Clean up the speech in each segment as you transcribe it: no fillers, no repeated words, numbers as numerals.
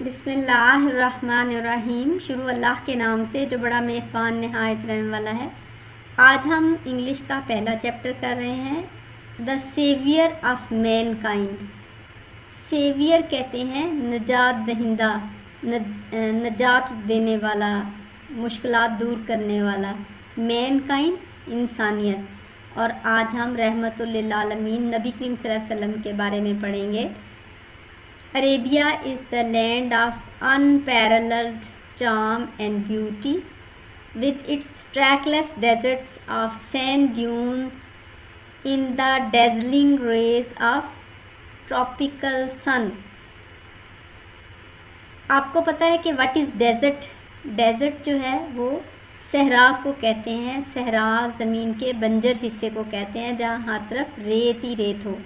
بسم اللہ الرحمن الرحیم۔ شروع اللہ کے نام سے جو بڑا مہربان نہایت رحم والا ہے۔ آج ہم انگلش کا پہلا چیپٹر کر رہے ہیں، the saviour of mankind. Saviour کہتے ہیں نجات دہندہ، نجات دینے والا، مشکلات دور کرنے والا۔ مین کائنڈ انسانیت۔ اور آج ہم رحمت للعالمین نبی کریم صلی اللہ علیہ وسلم کے بارے میں پڑھیں گے۔ Arabia is the land of unparalleled charm and beauty, with its trackless deserts of sand dunes in the dazzling rays of tropical sun. آپ کو پتہ ہے کہ what is desert؟ ڈیزرٹ جو ہے وہ صحرا کو کہتے ہیں۔ صحرا زمین کے بنجر حصے کو کہتے ہیں جہاں ہر طرف ریت ہی ریت ہو،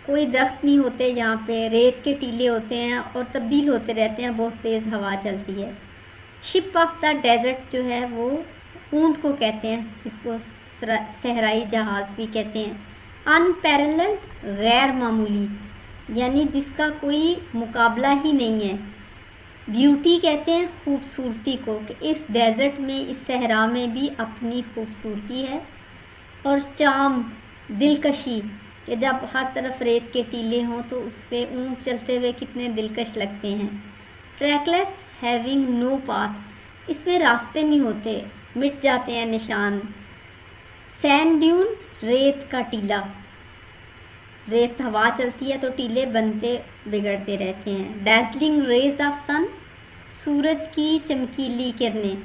کوئی درخت نہیں ہوتے، یہاں پہ ریت کے ٹیلے ہوتے ہیں اور تبدیل ہوتے رہتے ہیں، بہت تیز ہوا چلتی ہے۔ شپ آف دا ڈیزرٹ جو ہے وہ اونٹ کو کہتے ہیں، اس کو صحرائی جہاز بھی کہتے ہیں۔ ان پیرللڈ غیر معمولی، یعنی جس کا کوئی مقابلہ ہی نہیں ہے۔ بیوٹی کہتے ہیں خوبصورتی کو، کہ اس ڈیزرٹ میں، اس صحرا میں بھی اپنی خوبصورتی ہے۔ اور چام، دلکشی، کہ جب ہر طرف ریت کے ٹیلے ہوں تو اس پہ اونٹ چلتے ہوئے کتنے دلکش لگتے ہیں۔ ٹریکلیس ہیونگ نو پاتھ، اس میں راستے نہیں ہوتے، مٹ جاتے ہیں نشان۔ سینڈ ڈیون، ریت کا ٹیلا، ریت ہوا چلتی ہے تو ٹیلے بنتے بگڑتے رہتے ہیں۔ ڈیزلنگ ریز آف سن، سورج کی چمکیلی کرنیں۔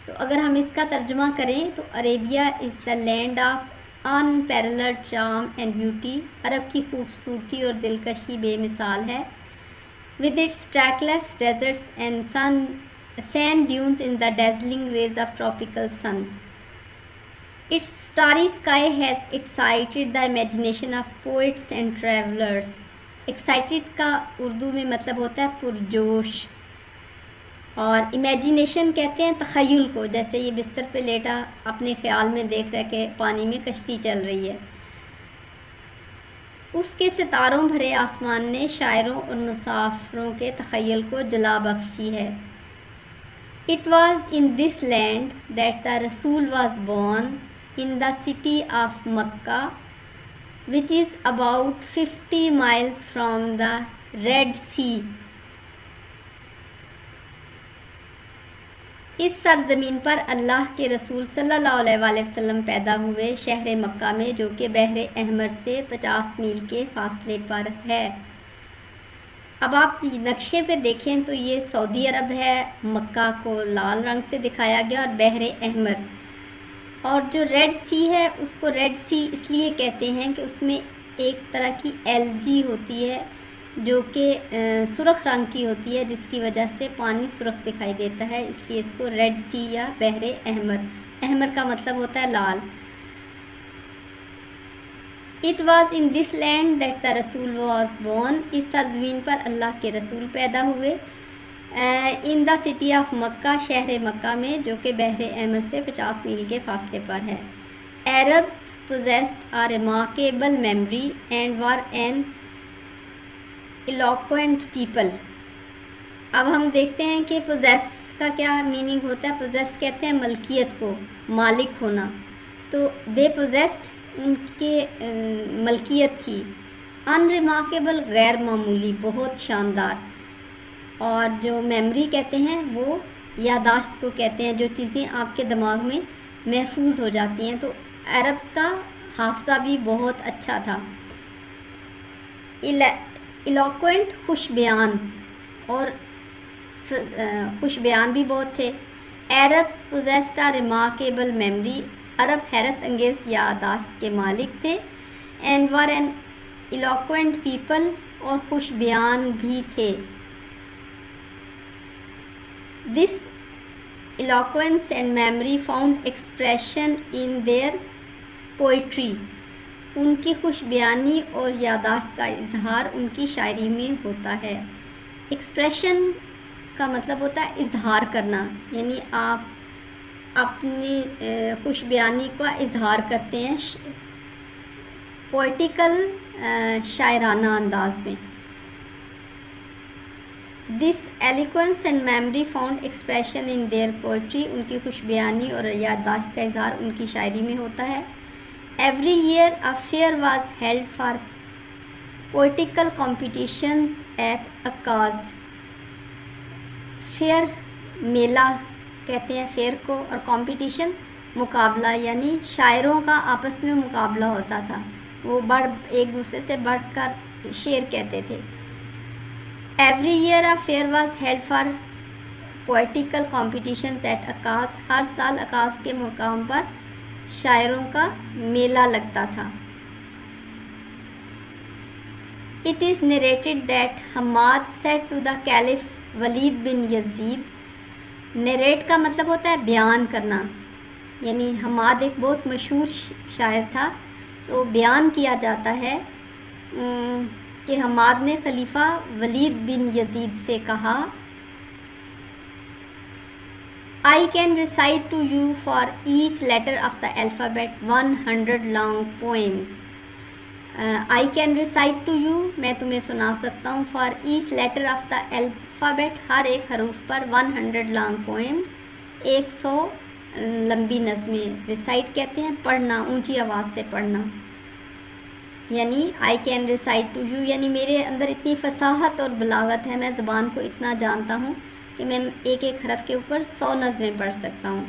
تو اگر ہم اس کا ترجمہ کریں تو Arabia is the land of unparalleled charm and beauty، عرب کی خوبصورتی اور دلکشی بے مثال ہے۔ with its trackless deserts and sand dunes in the dazzling rays of tropical sun، its starry sky has excited the imagination of poets and travelers۔ excited کا اردو میں مطلب ہوتا ہے پرجوش، اور امیجینیشن کہتے ہیں تخیل کو، جیسے یہ بستر پہ لیٹا اپنے خیال میں دیکھ رہا ہے کہ پانی میں کشتی چل رہی ہے۔ اس کے ستاروں بھرے آسمان نے شاعروں اور مسافروں کے تخیل کو جلا بخشی ہے۔ It was in this land that the Rasul was born, in the city of Makkah, which is about 50 miles from the Red Sea۔ اس سرزمین پر اللہ کے رسول صلی اللہ علیہ وآلہ وسلم پیدا ہوئے، شہر مکہ میں، جو کہ بحر احمر سے 50 میل کے فاصلے پر ہے۔ اب آپ نقشے پہ دیکھیں تو یہ سعودی عرب ہے، مکہ کو لال رنگ سے دکھایا گیا، اور بحر احمر، اور جو ریڈ سی ہے اس کو ریڈ سی اس لیے کہتے ہیں کہ اس میں ایک طرح کی الجی ہوتی ہے جو کہ سرخ رنگ کی ہوتی ہے، جس کی وجہ سے پانی سرخ دکھائی دیتا ہے، اس لیے اس کو ریڈ سی یا بحر احمر، احمر کا مطلب ہوتا ہے لال۔ It was in this land that the Rasul was born، اس سرزمین پر اللہ کے رسول پیدا ہوئے۔ in the city of مکہ، شہر مکہ میں، جو کہ بحر احمر سے 50 میل کے فاصلے پر ہے۔ Arabs possessed a remarkable memory and were an eloquent people۔ اب ہم دیکھتے ہیں کہ possess کا کیا میننگ ہوتا ہے۔ possess کہتے ہیں ملکیت کو، مالک ہونا، تو they possessed، ان کے ملکیت تھی۔ unremarkable، غیر معمولی، بہت شاندار۔ اور جو میموری کہتے ہیں وہ یادداشت کو کہتے ہیں، جو چیزیں آپ کے دماغ میں محفوظ ہو جاتی ہیں، تو عربس کا حافظہ بھی بہت اچھا تھا۔ ایلوکوینٹ، خوش بیان، اور خوش بیان بھی بہت تھے۔ Arabs possessed a remarkable memory، عرب حیرت انگیز یادداشت کے مالک تھے۔ and were an eloquent people، اور خوش بیان بھی تھے۔ this eloquence and memory found expression in their poetry، ان کی خوش بیانی اور یادداشت کا اظہار ان کی شاعری میں ہوتا ہے۔ ایکسپریشن کا مطلب ہوتا ہے اظہار کرنا، یعنی آپ اپنی خوش بیانی کا اظہار کرتے ہیں پوئٹیکل شاعرانہ انداز میں۔ This eloquence and memory found expression in their poetry, ان کی خوش بیانی اور یادداشت کا اظہار ان کی شاعری میں ہوتا ہے. Every year a fair was held for poetical competitions at Ukaz. Fair میلہ کہتے ہیں فیئر کو، اور کمپٹیشن مقابلہ، یعنی شاعروں کا آپس میں مقابلہ ہوتا تھا، وہ ایک دوسرے سے بڑھ کر شعر کہتے تھے. Every year a fair was held for poetical competitions at Ukaz. ہر سال عکاظ کے مقام پر شاعروں کا میلہ لگتا تھا. It is narrated that Hammad said to the Caliph Walid bin Yazid. Narrate کا مطلب ہوتا ہے بیان کرنا، یعنی حماد ایک بہت مشہور شاعر تھا، تو بیان کیا جاتا ہے کہ حماد نے خلیفہ ولید بن یزید سے کہا I can recite to you for each letter of the alphabet 100 long poems. I can recite to you، میں تمہیں سنا سکتا ہوں، for each letter of the alphabet، ہر ایک حروف پر 100 long poems، 100 لمبی نظمیں. recite کہتے ہیں پڑھنا، اونچی آواز سے پڑھنا. یعنی I can recite to you یعنی میرے اندر اتنی فصاحت اور بلاغت ہے، میں زبان کو اتنا جانتا ہوں کہ میں ایک ایک حرف کے اوپر 100 نظمیں پڑھ سکتا ہوں.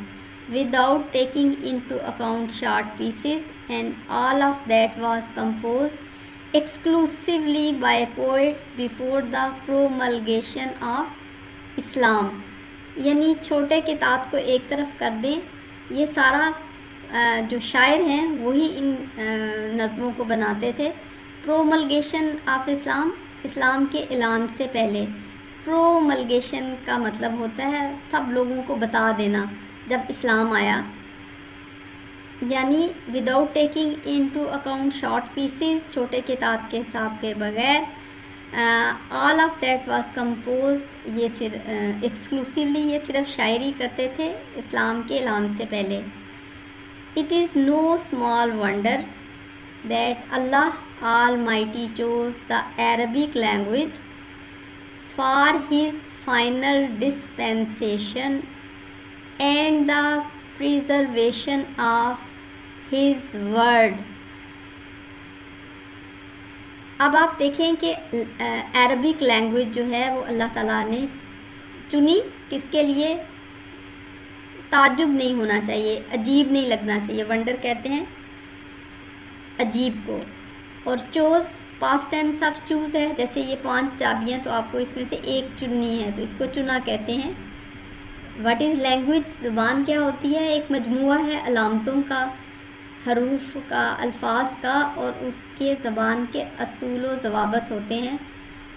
without taking into account short pieces, and all of that was composed exclusively by poets before the promulgation of Islam. یعنی چھوٹے کتاب کو ایک طرف کر دیں، یہ سارا جو شاعر ہیں وہی ان نظموں کو بناتے تھے. پروملگیشن آف اسلام، اسلام کے اعلان سے پہلے. پروملگیشن کا مطلب ہوتا ہے سب لوگوں کو بتا دینا جب اسلام آیا، یعنی without taking into account short pieces, چھوٹے کتاب کے حساب کے بغیر. All of that was composed, یہ صرف ایکسکلوسیولی یہ صرف شاعری کرتے تھے اسلام کے اعلان سے پہلے. It is no small wonder that Allah almighty chose the Arabic language for his final dispensation and the preservation of his word. اب آپ دیکھیں کہ عربک لینگویج جو ہے وہ اللہ تعالیٰ نے چنی کس کے لیے؟ تعجب نہیں ہونا چاہیے، عجیب نہیں لگنا چاہیے. ونڈر کہتے ہیں عجیب کو. اور choose past tens of choose ہے، جیسے یہ 5 چابیاں تو آپ کو اس میں سے ایک چننی ہے، تو اس کو چنا کہتے ہیں. What is language? زبان کیا ہوتی ہے؟ ایک مجموعہ ہے علامتوں کا، حروف کا، الفاظ کا، اور اس کے زبان کے اصول و ضوابط ہوتے ہیں،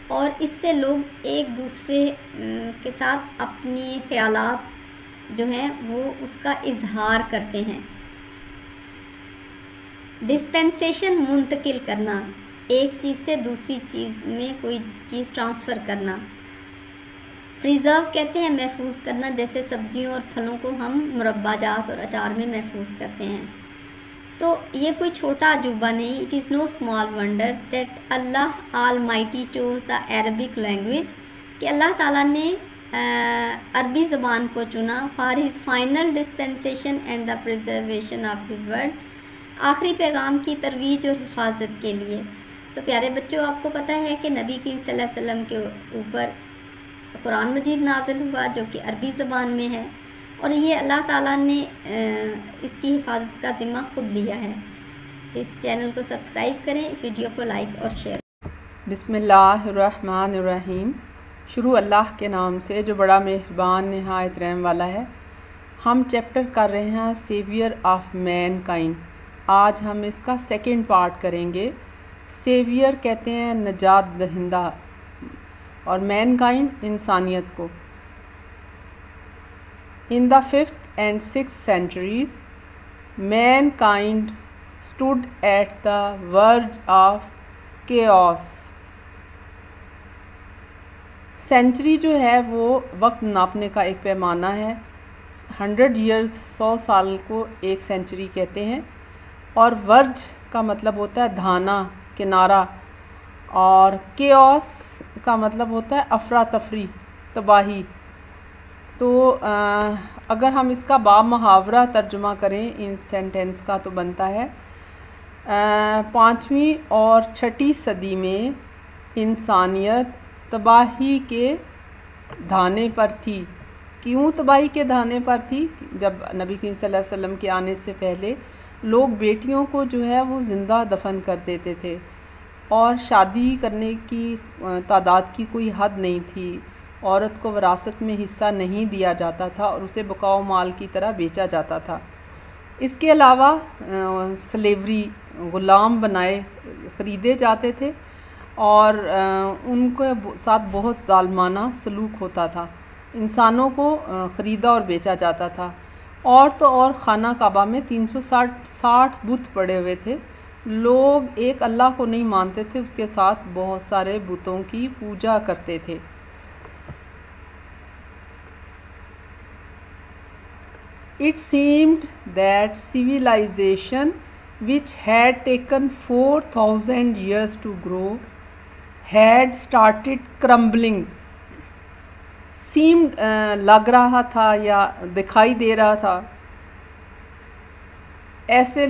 اور اس سے لوگ ایک دوسرے کے ساتھ اپنی خیالات جو ہیں وہ اس کا اظہار کرتے ہیں. ڈسپینسیشن منتقل کرنا، ایک چیز سے دوسری چیز میں کوئی چیز ٹرانسفر کرنا. پریزرو کہتے ہیں محفوظ کرنا، جیسے سبزیوں اور پھلوں کو ہم مربع جات اور اچار میں محفوظ کرتے ہیں. تو یہ کوئی چھوٹا عجوبہ نہیں. It is no small wonder that Allah almighty chose the Arabic language, کہ اللہ تعالیٰ نے عربی زبان کو چنا for his final dispensation and the preservation of his word, آخری پیغام کی ترویج اور حفاظت کے لیے. تو پیارے بچوں، آپ کو پتہ ہے کہ نبی کریم صلی اللہ علیہ وسلم کے اوپر قرآن مجید نازل ہوا جو کہ عربی زبان میں ہے، اور یہ اللہ تعالیٰ نے اس کی حفاظت کا ذمہ خود لیا ہے. اس چینل کو سبسکرائب کریں، اس ویڈیو کو لائک اور شیئر. بسم اللہ الرحمن الرحیم. شروع اللہ کے نام سے جو بڑا مہربان نہایت رحم والا ہے. ہم چیپٹر کر رہے ہیں سیویئر آف مین کائنڈ. آج ہم اس کا سیکنڈ پارٹ کریں گے. سیویئر کہتے ہیں نجات دہندہ، اور مین کائنڈ انسانیت کو. ان دا 5th and 6th centuries, mankind stood at the verge of chaos. Century جو ہے وہ وقت ناپنے کا ایک پیمانہ ہے. 100 years 100 سال کو ایک سینچری کہتے ہیں. اور ورج کا مطلب ہوتا ہے دھانا، کنارہ، اور کیوس کا مطلب ہوتا ہے افراتفری، تباہی۔ تو اگر ہم اس کا با محاورہ ترجمہ کریں ان سینٹینس کا تو بنتا ہے 5ویں اور 6ٹھی صدی میں انسانیت تباہی کے دھانے پر تھی۔ کیوں تباہی کے دھانے پر تھی؟ جب نبی کریم صلی اللہ علیہ وسلم کے آنے سے پہلے لوگ بیٹیوں کو جو ہے وہ زندہ دفن کر دیتے تھے، اور شادی کرنے کی تعداد کی کوئی حد نہیں تھی، عورت کو وراثت میں حصہ نہیں دیا جاتا تھا اور اسے بقاؤ مال کی طرح بیچا جاتا تھا۔ اس کے علاوہ سلیوری، غلام بنائے خریدے جاتے تھے، اور ان کے ساتھ بہت ظالمانہ سلوک ہوتا تھا، انسانوں کو خریدا اور بیچا جاتا تھا۔ اور تو اور خانہ کعبہ میں 360 بت پڑے ہوئے تھے، لوگ ایک اللہ کو نہیں مانتے تھے، اس کے ساتھ بہت سارے بتوں کی پوجا کرتے تھے۔ It seemed that civilization, which had taken 4,000 years to grow, had started crumbling. seemed لگ رہا تھا یا دکھائی دے رہا تھا، ایسے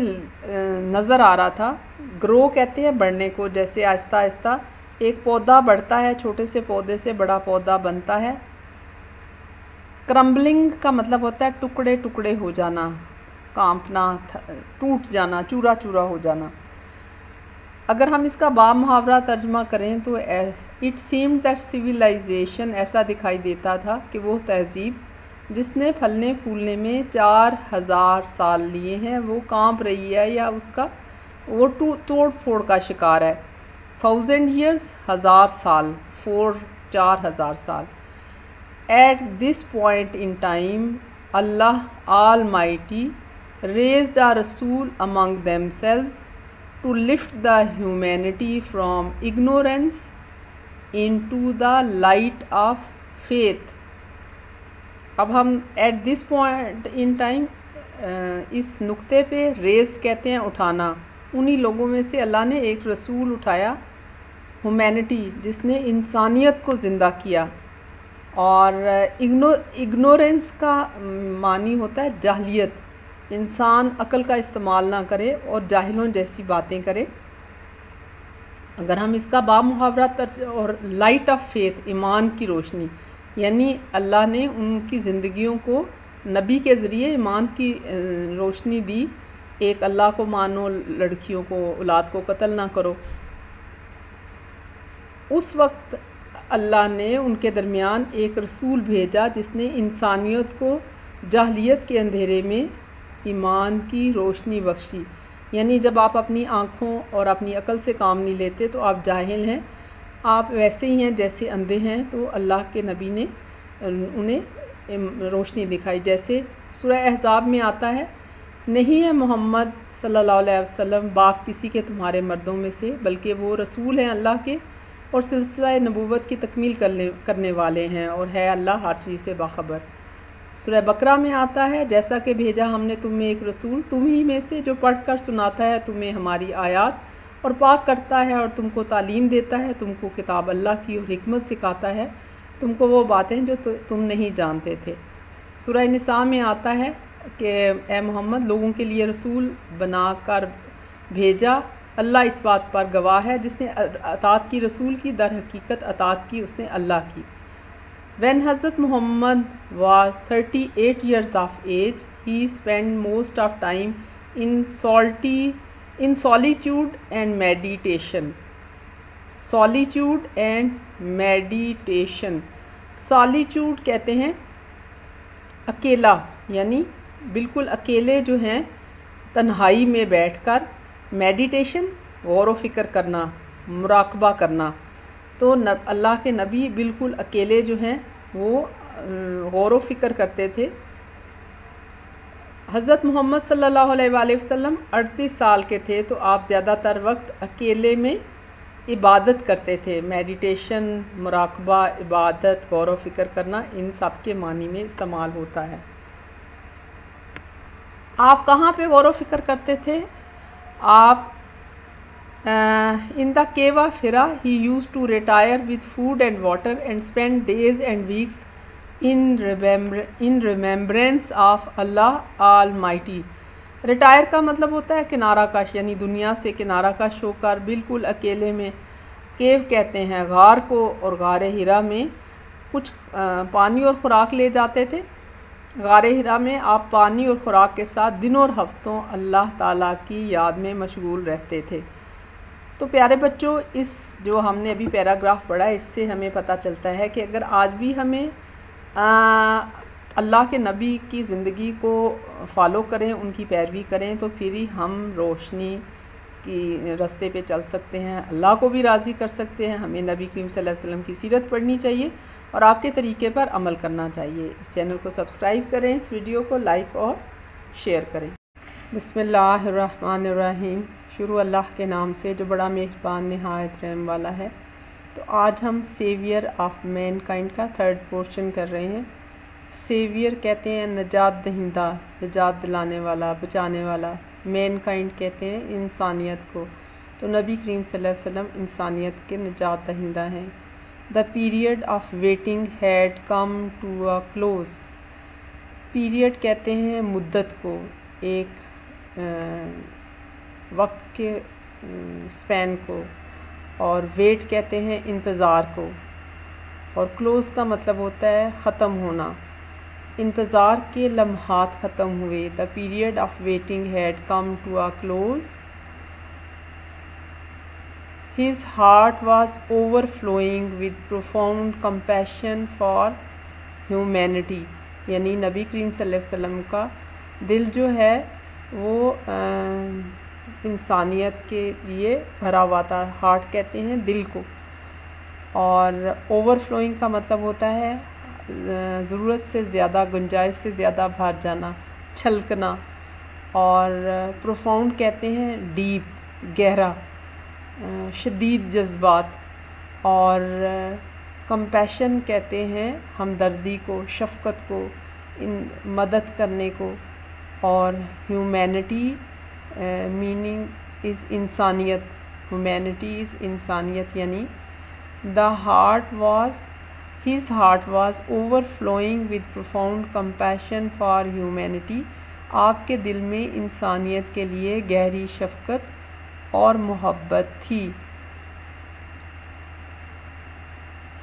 نظر آ رہا تھا۔ گرو کہتے ہیں بڑھنے کو، جیسے آہستہ آہستہ ایک پودا بڑھتا ہے، چھوٹے سے پودے سے بڑا پودا بنتا ہے۔ کرمبلنگ کا مطلب ہوتا ہے ٹکڑے ٹکڑے ہو جانا، کانپنا، ٹوٹ جانا، چورا چورا ہو جانا۔ اگر ہم اس کا با محاورہ ترجمہ کریں تو اٹ سیمڈ دیٹ سویلائزیشن، ایسا دکھائی دیتا تھا کہ وہ تہذیب جس نے پھلنے پھولنے میں 4000 سال لیے ہیں وہ کانپ رہی ہے، یا اس کا وہ توڑ پھوڑ کا شکار ہے۔ 1000 years 1000 سال، 4000 سال۔ At this point in time, Allah Almighty raised a Rasul among themselves to lift the humanity from ignorance into the light of faith. اب ہم at this point in time اس نقطے پہ raised کہتے ہیں اٹھانا، انہی لوگوں میں سے اللہ نے ایک رسول اٹھایا، ہیومینٹی، جس نے انسانیت کو زندہ کیا۔ اور اگنورینس کا معنی ہوتا ہے جاہلیت، انسان عقل کا استعمال نہ کرے اور جاہلوں جیسی باتیں کرے۔ اگر ہم اس کا با محاورہ اور لائٹ آف فیتھ، ایمان کی روشنی، یعنی اللہ نے ان کی زندگیوں کو نبی کے ذریعے ایمان کی روشنی دی، ایک اللہ کو مانو، لڑکیوں کو، اولاد کو قتل نہ کرو۔ اس وقت اللہ نے ان کے درمیان ایک رسول بھیجا جس نے انسانیت کو جاہلیت کے اندھیرے میں ایمان کی روشنی بخشی۔ یعنی جب آپ اپنی آنکھوں اور اپنی عقل سے کام نہیں لیتے تو آپ جاہل ہیں، آپ ویسے ہی ہیں جیسے اندھے ہیں۔ تو اللہ کے نبی نے انہیں روشنی دکھائی، جیسے سورہ احزاب میں آتا ہے، نہیں ہے محمد صلی اللہ علیہ وسلم باپ کسی کے تمہارے مردوں میں سے، بلکہ وہ رسول ہیں اللہ کے اور سلسلہ نبوت کی تکمیل کرنے والے ہیں، اور ہے اللہ ہر چیز سے باخبر۔ سورہ بقرہ میں آتا ہے، جیسا کہ بھیجا ہم نے تم میں ایک رسول، تم ہی میں سے جو پڑھ کر سناتا ہے تمہیں ہماری آیات اور پاک کرتا ہے اور تم کو تعلیم دیتا ہے، تم کو کتاب اللہ کی اور حکمت سکھاتا ہے، تم کو وہ باتیں جو تم نہیں جانتے تھے۔ سورہ نساء میں آتا ہے کہ اے محمد لوگوں کے لیے رسول بنا کر بھیجا، اللہ اس بات پر گواہ ہے، جس نے اطاعت کی رسول کی، در حقیقت اطاعت کی اس نے اللہ کی۔ When Hazrat Muhammad was 38 years of age, he spent most of time in solitude and meditation. Solitude and meditation. Solitude کہتے ہیں اکیلا، یعنی بالکل اکیلے جو ہیں، تنہائی میں بیٹھ کر، میڈیٹیشن غور و فکر کرنا، مراقبہ کرنا۔ تو اللہ کے نبی بالکل اکیلے جو ہیں وہ غور و فکر کرتے تھے۔ حضرت محمد صلی اللہ علیہ وآلہ وسلم 38 سال کے تھے، تو آپ زیادہ تر وقت اکیلے میں عبادت کرتے تھے۔ میڈیٹیشن، مراقبہ، عبادت، غور و فکر کرنا، ان سب کے معنی میں استعمال ہوتا ہے۔ آپ کہاں پہ غور و فکر کرتے تھے؟ آپ In the cave of Hira, he used to retire with food and water and spend days and weeks in remembrance of Allah Almighty. Retire کا مطلب ہوتا ہے کنارہ کش، یعنی دنیا سے کنارہ کش ہو کر بالکل اکیلے میں. کیو کہتے ہیں غار کو، اور غار ہرا میں کچھ پانی اور خوراک لے جاتے تھے. غار ہرا میں آپ پانی اور خوراک کے ساتھ دنوں اور ہفتوں اللہ تعالیٰ کی یاد میں مشغول رہتے تھے. تو پیارے بچوں، اس جو ہم نے ابھی پیراگراف پڑھا اس سے ہمیں پتہ چلتا ہے کہ اگر آج بھی ہمیں اللہ کے نبی کی زندگی کو فالو کریں، ان کی پیروی کریں، تو پھر ہی ہم روشنی کی راستے پہ چل سکتے ہیں، اللہ کو بھی راضی کر سکتے ہیں. ہمیں نبی کریم صلی اللہ علیہ وسلم کی سیرت پڑھنی چاہیے اور آپ کے طریقے پر عمل کرنا چاہیے. اس چینل کو سبسکرائب کریں، اس ویڈیو کو لائک اور شیئر کریں. بسم اللہ الرحمن الرحیم. شروع اللہ کے نام سے جو بڑا مہربان نہایت رحم والا ہے. تو آج ہم سیویئر آف مین کائنڈ کا تھرڈ پورشن کر رہے ہیں. سیویئر کہتے ہیں نجات دہندہ، نجات دلانے والا، بچانے والا. مین کائنڈ کہتے ہیں انسانیت کو. تو نبی کریم صلی اللہ علیہ وسلم انسانیت کے نجات دہندہ ہیں. The period of waiting had come to a close. Period کہتے ہیں مدت کو، ایک وقت کے سپین کو، اور ویٹ کہتے ہیں انتظار کو، اور کلوز کا مطلب ہوتا ہے ختم ہونا. انتظار کے لمحات ختم ہوئے. The period of waiting had come to a close. His heart was overflowing with profound compassion for humanity. یعنی نبی کریم صلی اللہ علیہ وسلم کا دل جو ہے وہ انسانیت کے لیے بھرا ہوا تھا. ہارٹ کہتے ہیں دل کو. اور اوور فلوئنگ کا مطلب ہوتا ہے ضرورت سے زیادہ، گنجائش سے زیادہ بھر جانا، چھلکنا. اور پروفاؤنڈ کہتے ہیں ڈیپ، گہرا، شدید جذبات. اور کمپیشن کہتے ہیں ہمدردی کو، شفقت کو، مدد کرنے کو. اور ہیومینٹی میننگ از انسانیت. ہیومینٹی از انسانیت، یعنی his heart was overflowing with profound compassion for humanity. آپ کے دل میں انسانیت کے لیے گہری شفقت اور محبت تھی.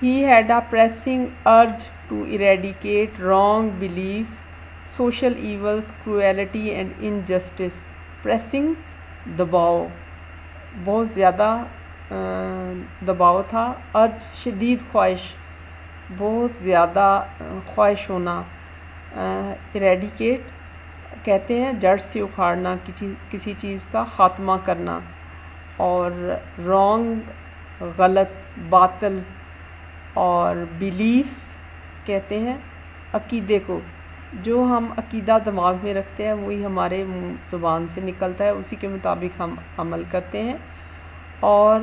He had a pressing urge to eradicate wrong beliefs, social evils, cruelty and injustice. Pressing دباؤ، بہت زیادہ دباؤ تھا. ارج شدید خواہش، بہت زیادہ خواہش ہونا. اریڈیکیٹ کہتے ہیں جڑ سے اکھاڑنا، کسی چیز کا خاتمہ کرنا. اور رانگ غلط، باطل. اور بیلیفس کہتے ہیں عقیدے کو. جو ہم عقیدہ دماغ میں رکھتے ہیں وہی ہمارے زبان سے نکلتا ہے، اسی کے مطابق ہم عمل کرتے ہیں. اور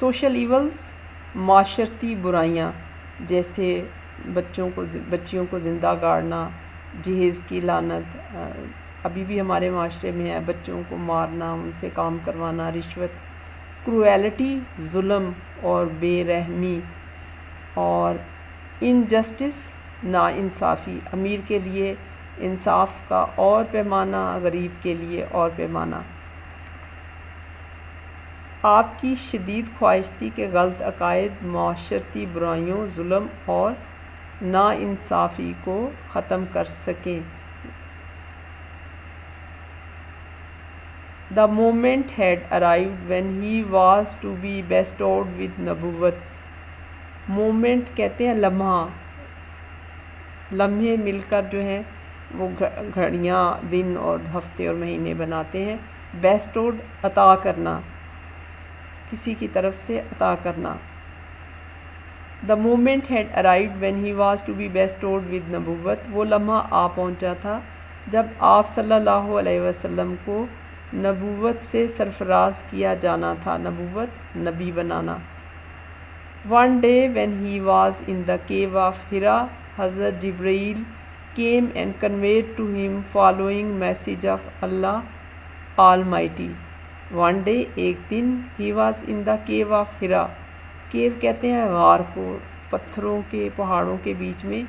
سوشل ایولز معاشرتی برائیاں، جیسے بچیوں کو زندہ گاڑنا، جہیز کی لعنت ابھی بھی ہمارے معاشرے میں ہے. بچوں کو مارنا، ان سے کام کروانا، رشوت. کرویلٹی ظلم اور بے رحمی. اور انجسٹس ناانصافی، امیر کے لیے انصاف کا اور پیمانہ، غریب کے لیے اور پیمانہ. آپ کی شدید خواہش تھی کہ غلط عقائد، معاشرتی برائیوں، ظلم اور ناانصافی کو ختم کر سکیں. The moment had arrived when he was to be bestowed with نبوت. مومنٹ کہتے ہیں لمحہ، لمحے مل کر جو ہیں وہ گھڑیاں، دن اور ہفتے اور مہینے بناتے ہیں. بیسٹوڈ عطا کرنا، کسی کی طرف سے عطا کرنا. The moment had arrived when he was to be bestowed with نبوت. وہ لمحہ آ پہنچا تھا جب آپ صلی اللہ علیہ وسلم کو نبوت سے سرفراز کیا جانا تھا. نبوت، نبی بنانا. One day when he was in the cave of Hira, Hazrat Jibreel came and conveyed to him following message of Allah Almighty. One day ایک دن he was in the Q of ہرا. کیو کہتے ہیں غار کو، پتھروں کے پہاڑوں کے بیچ میں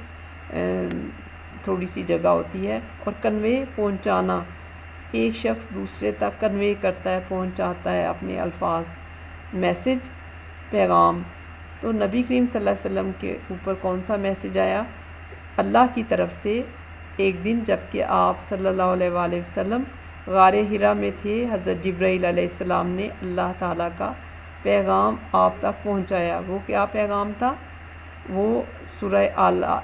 تھوڑی سی جگہ ہوتی ہے. اور کنوے پہنچانا، ایک شخص دوسرے تک کنوے کرتا ہے، پہنچاتا ہے اپنے الفاظ، میسج، پیغام. تو نبی کریم صلی اللہ علیہ وسلم کے اوپر کون سا میسج آیا؟ اللہ کی طرف سے. ایک دن جب کہ آپ صلی اللہ علیہ وآلہ وسلم غار ہرا میں تھے، حضرت جبرائیل علیہ السلام نے اللہ تعالیٰ کا پیغام آپ تک پہنچایا. وہ کیا پیغام تھا؟ وہ سورہ اعلیٰ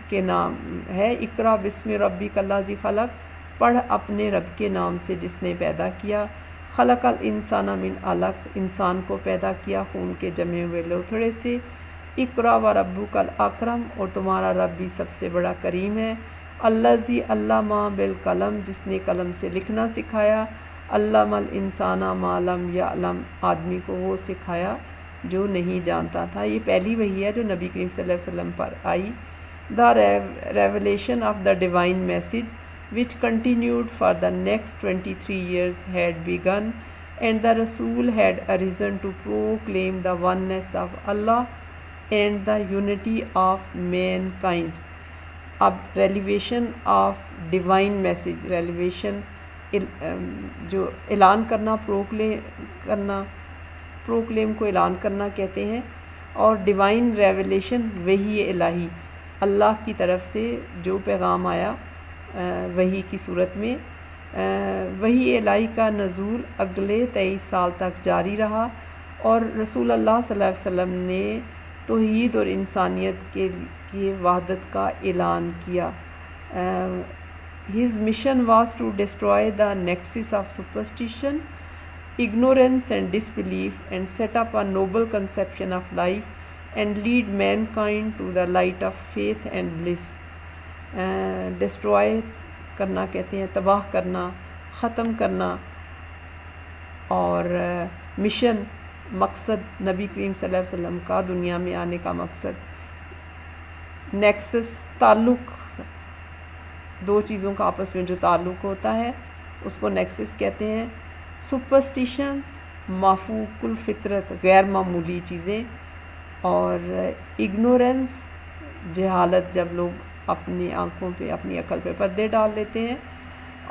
کے نام ہے، اقرا بسم ربک الذی خلق، پڑھ اپنے رب کے نام سے جس نے پیدا کیا. خلق الانسان من علق، انسان کو پیدا کیا خون کے جمے ہوئے لوتھڑے سے. اقرا و ربک الاکرم، اور تمہارا رب بھی سب سے بڑا کریم ہے. الذی علم بالقلم، جس نے قلم سے لکھنا سکھایا. علم الانسان ما لم یعلم، آدمی کو وہ سکھایا جو نہیں جانتا تھا. یہ پہلی وحی ہے جو نبی کریم صلی اللہ علیہ وسلم پر آئی. The revelation of the divine message which continued for the next 23 years had begun, and the Rasul had arisen to proclaim the oneness of Allah and the unity of mankind. اب ریلیویشن آف ڈیوائن میسج، ریلیویشن جو اعلان کرنا، proclaim کو اعلان کرنا کہتے ہیں. اور ڈیوائن ریویلیشن وحی الہی، اللہ کی طرف سے جو پیغام آیا وحی کی صورت میں. وحی الہی کا نزول اگلے 23 سال تک جاری رہا، اور رسول اللہ صلی اللہ علیہ وسلم نے توحید اور انسانیت کے وحدت کا اعلان کیا. His mission was to destroy the nexus of superstition, ignorance and disbelief, and set up a noble conception of life and lead mankind to the light of faith and bliss. Destroy کرنا کہتے ہیں تباہ کرنا، ختم کرنا. اور mission, مقصد، نبی کریم صلی اللہ علیہ وسلم کا دنیا میں آنے کا مقصد. نیکسس، تعلق، دو چیزوں کا آپس میں جو تعلق ہوتا ہے اس کو نیکسس کہتے ہیں. سپرسٹیشن، مافوق الفطرت، غیر معمولی چیزیں. اور اگنورنس، جہالت، جب لوگ اپنی آنکھوں پہ، اپنی عقل پہ پردے ڈال لیتے ہیں.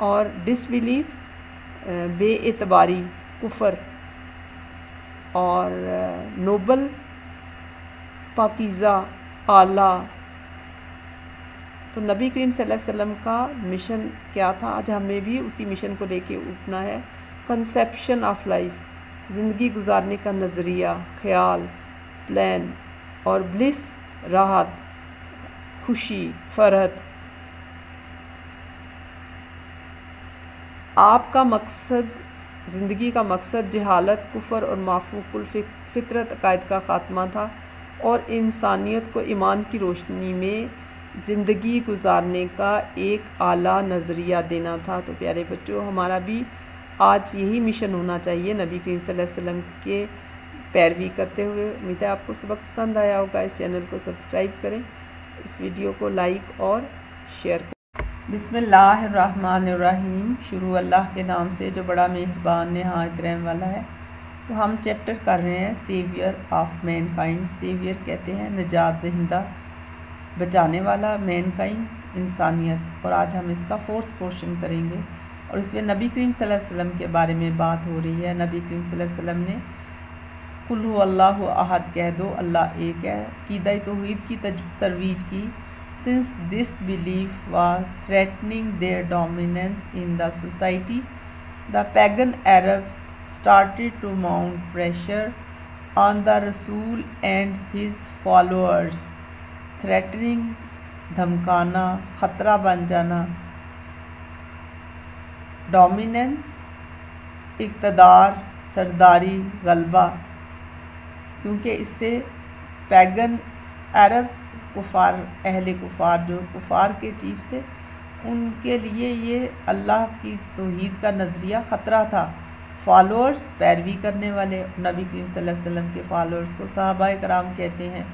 اور ڈس بلیف، بے اعتباری، کفر. اور نوبل، پاکیزہ، اعلیٰ. تو نبی کریم صلی اللہ علیہ وسلم کا مشن کیا تھا؟ آج ہمیں بھی اسی مشن کو لے کے اٹھنا ہے. کنسیپشن آف لائف، زندگی گزارنے کا نظریہ، خیال، پلان. اور بلس، راحت، خوشی، فرحت. آپ کا مقصد، زندگی کا مقصد جہالت، کفر اور مافوق الفطرت عقائد کا خاتمہ تھا، اور انسانیت کو ایمان کی روشنی میں زندگی گزارنے کا ایک اعلیٰ نظریہ دینا تھا. تو پیارے بچوں، ہمارا بھی آج یہی مشن ہونا چاہیے، نبی کریم صلی اللہ علیہ وسلم کے پیروی کرتے ہوئے. امید ہے آپ کو سبق پسند آیا ہوگا. اس چینل کو سبسکرائب کریں، اس ویڈیو کو لائک اور شیئر کریں. بسم اللہ الرحمن الرحیم. شروع اللہ کے نام سے جو بڑا مہربان نہایت رحم والا ہے. تو ہم چیپٹر کر رہے ہیں saviour of mankind. Saviour کہتے ہیں نجات دہندہ، بچانے والا. مین کائنڈ، انسانیت. اور آج ہم اس کا 4th پورشن کریں گے، اور اس میں نبی کریم صلی اللہ علیہ وسلم کے بارے میں بات ہو رہی ہے. نبی کریم صلی اللہ علیہ وسلم نے قل هو اللہ احد کہہ دو، اللہ ایک ہے، عقیدہ توحید کی ترویج کی. Since this belief was threatening their dominance in the society, the pagan Arabs started to mount pressure on the Rasul and his followers. Threatening، دھمکانا، خطرہ بن جانا. ڈومیننس، اقتدار، سرداری، غلبہ. کیونکہ اس سے پیگن عربس، کفار، اہل کفار، جو کفار کے چیف تھے، ان کے لیے یہ اللہ کی توحید کا نظریہ خطرہ تھا. فالوورز، پیروی کرنے والے. نبی کریم صلی اللہ علیہ وسلم کے فالوورز کو صحابہ کرام کہتے ہیں.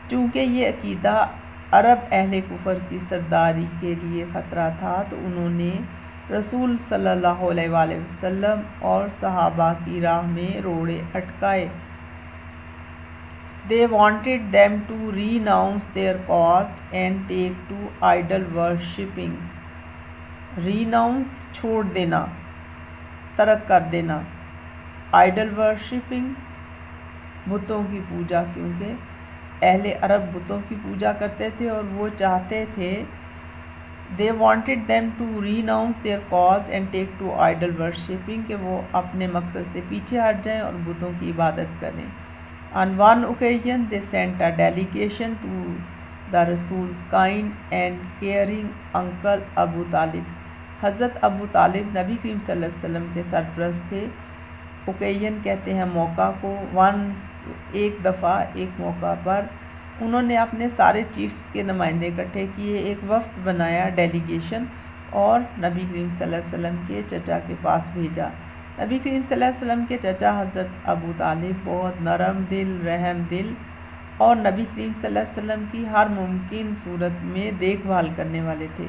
چونکہ یہ عقیدہ عرب اہل کفر کی سرداری کے لیے خطرہ تھا، تو انہوں نے رسول صلی اللہ علیہ وآلہ وسلم اور صحابہ کی راہ میں روڑے اٹکائے. They wanted them to renounce their cause and take to idol worshipping. Renounce چھوڑ دینا, ترک کر دینا. Idol worshipping بتوں کی پوجا, کیونکہ اہل عرب بتوں کی پوجا کرتے تھے اور وہ چاہتے تھے They wanted them to renounce their cause and take to idol worshipping کہ وہ اپنے مقصد سے پیچھے ہٹ جائیں اور بتوں کی عبادت کریں. On one occasion they sent a delegation to the Rasul's kind and caring uncle Abu Talib. حضرت ابو طالب نبی کریم صلی اللہ علیہ وسلم کے سرپرست تھے. اوکیجن کہتے ہیں موقع کو. ایک دفعہ ایک موقع پر انہوں نے اپنے سارے چیفز کے نمائندے اکٹھے کیے, ایک وفد بنایا, ڈیلیگیشن, اور نبی کریم صلی اللہ علیہ وسلم کے چچا کے پاس بھیجا. نبی کریم صلی اللہ علیہ وسلم کے چچا حضرت ابو طالب بہت نرم دل, رحم دل اور نبی کریم صلی اللہ علیہ وسلم کی ہر ممکن صورت میں دیکھ بھال کرنے والے تھے.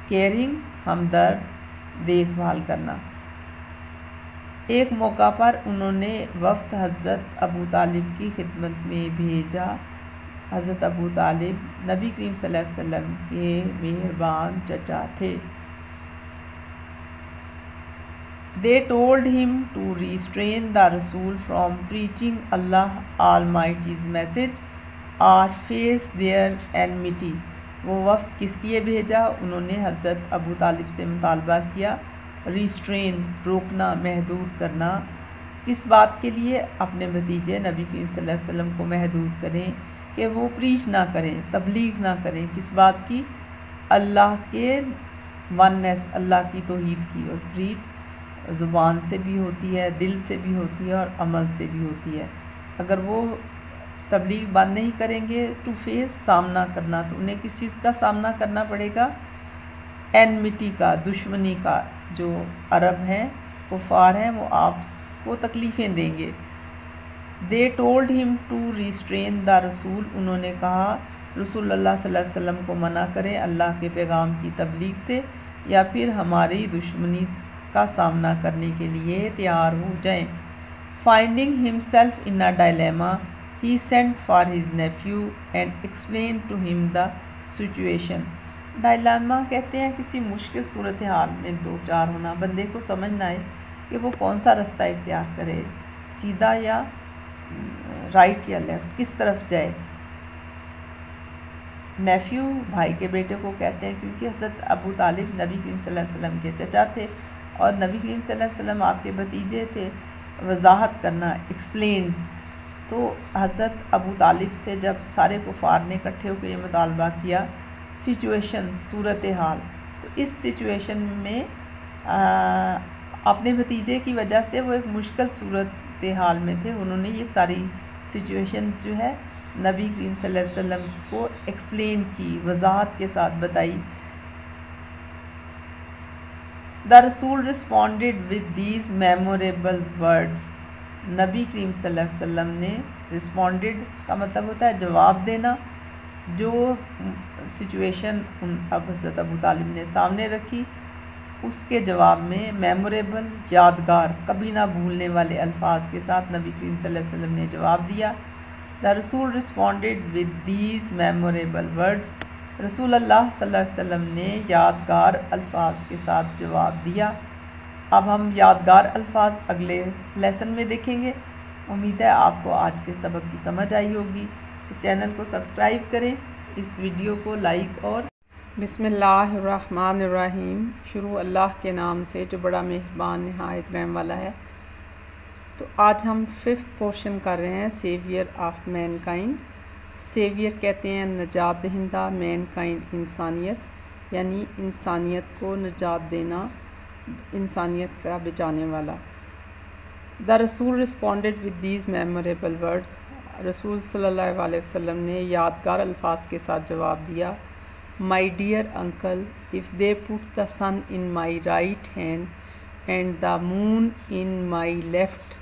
کیئرنگ, ہمدرد, دیکھ بھال کرنا. ایک موقع پر انہوں نے وفد حضرت ابو طالب کی خدمت میں بھیجا. حضرت ابو طالب نبی کریم صلی اللہ علیہ وسلم کے مہربان چچا تھے. They told him to restrain the Rasul from preaching Allah Almighty's message or face their enmity. وہ وفد کس لیے بھیجا؟ انہوں نے حضرت ابو طالب سے مطالبہ کیا ریسٹرین, روکنا, محدود کرنا. کس بات کے لیے؟ اپنے بھتیجے نبی کریم صلی اللہ علیہ وسلم کو محدود کریں کہ وہ پریچ نہ کریں, تبلیغ نہ کریں. کس بات کی؟ اللہ کے وننس, اللہ کی توحید کی. اور پریچ زبان سے بھی ہوتی ہے, دل سے بھی ہوتی ہے اور عمل سے بھی ہوتی ہے. اگر وہ تبلیغ بند نہیں کریں گے ٹو فیس, سامنا کرنا, تو انہیں کس چیز کا سامنا کرنا پڑے گا؟ اینمٹی کا, دشمنی کا. جو عرب ہیں, کفار ہیں, وہ آپ کو تکلیفیں دیں گے. They told him to restrain the رسول. انہوں نے کہا رسول اللہ صلی اللہ علیہ وسلم کو منع کریں اللہ کے پیغام کی تبلیغ سے, یا پھر ہماری دشمنی کا سامنا کرنے کے لیے تیار ہو جائیں. Finding himself in a dilemma, he sent for his nephew and explained to him the situation. Dilemma کہتے ہیں کسی مشکل صورتحال میں دو چار ہونا, بندے کو سمجھ نہ آئے کہ وہ کون سا رستہ اختیار کرے, سیدھا یا رائٹ یا لیفٹ, کس طرف جائے. نیفیو بھائی کے بیٹے کو کہتے ہیں, کیونکہ حضرت ابو طالب نبی کریم صلی اللہ علیہ وسلم کے چچا تھے اور نبی کریم صلی اللہ علیہ وسلم آپ کے بھتیجے تھے. وضاحت کرنا, ایکسپلین. تو حضرت ابو طالب سے جب سارے کفار نے اکٹھے ہو کے یہ مطالبہ کیا, سچویشن, صورتحال, تو اس سچویشن میں اپنے بھتیجے کی وجہ سے وہ ایک مشکل صورتحال میں تھے. انہوں نے یہ ساری سچویشن جو ہے نبی کریم صلی اللہ علیہ وسلم کو ایکسپلین کی, وضاحت کے ساتھ بتائی. The Rasul responded with these memorable words. نبی کریم صلی اللہ علیہ وسلم نے responded کا مطلب ہوتا ہے جواب دینا. جو سچویشن اب حضرت ابو طالب نے سامنے رکھی اس کے جواب میں میموریبل, یادگار, کبھی نہ بھولنے والے الفاظ کے ساتھ نبی کریم صلی اللہ علیہ وسلم نے جواب دیا. The Rasul responded with these memorable words. رسول اللہ صلی اللہ علیہ وسلم نے یادگار الفاظ کے ساتھ جواب دیا. اب ہم یادگار الفاظ اگلے لیسن میں دیکھیں گے. امید ہے آپ کو آج کے سبق کی سمجھ آئی ہوگی. اس چینل کو سبسکرائب کریں, اس ویڈیو کو لائک اور بسم اللہ الرحمن الرحیم. شروع اللہ کے نام سے جو بڑا مہربان نہایت رحم والا ہے. تو آج ہم 5th پورشن کر رہے ہیں, saviour of mankind. Saviour کہتے ہیں نجات دہندہ, مین کائنڈ انسانیت, یعنی انسانیت کو نجات دینا, انسانیت کا بچانے والا. دا رسول responded with these memorable words. رسول صلی اللہ علیہ وسلم نے یادگار الفاظ کے ساتھ جواب دیا. My dear uncle, if they put the sun in my right hand and the moon in my left,